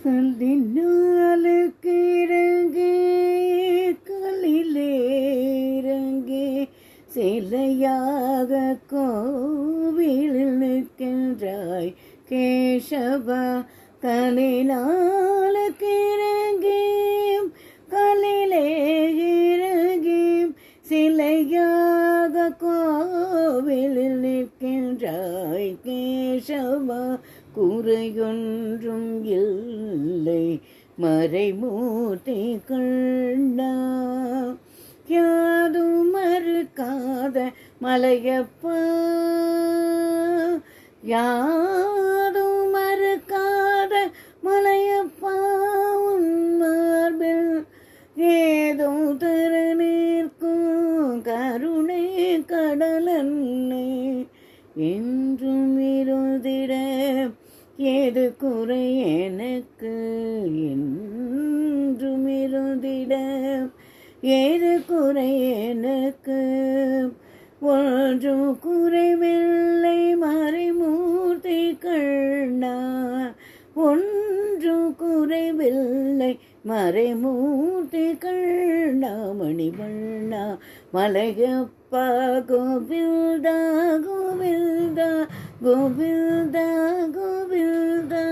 கல்லினாலுக்கு இறங்கே கல்லிலே இறங்கே சிலையாக கோவிலில் நிற்கின்றாய் கேசவா. கல்லினாலுக்கு இறங்கே கல்லிலே இறங்கே சிலையாக கோவிலில் நிற்கின்றாய் கேசவா. குறையொன்றும் இல்லை மறைமூர்த்தி கண்ணா. யாதும் மறுக்காத மலையப்பா, யாதும் மறுக்காத மலையப்பா. உன் மார்பில் ஏதோ தர நிற்கும் கருணை கடலன்னை. என்றும் இருந்திட ஏது குறை எனக்கு, என்றும் இருந்திட ஏது குறை எனக்கு. ஒன்றும் குறைவில்லை மறைமூர்த்தி கண்ணா, ஒன்றும் குறைவில்லை மறைமூர்த்தி கண்ணா. மணிவண்ணா மலையப்பா கோவில்தா கோவில்தா கோவில்தா கோவில்தா.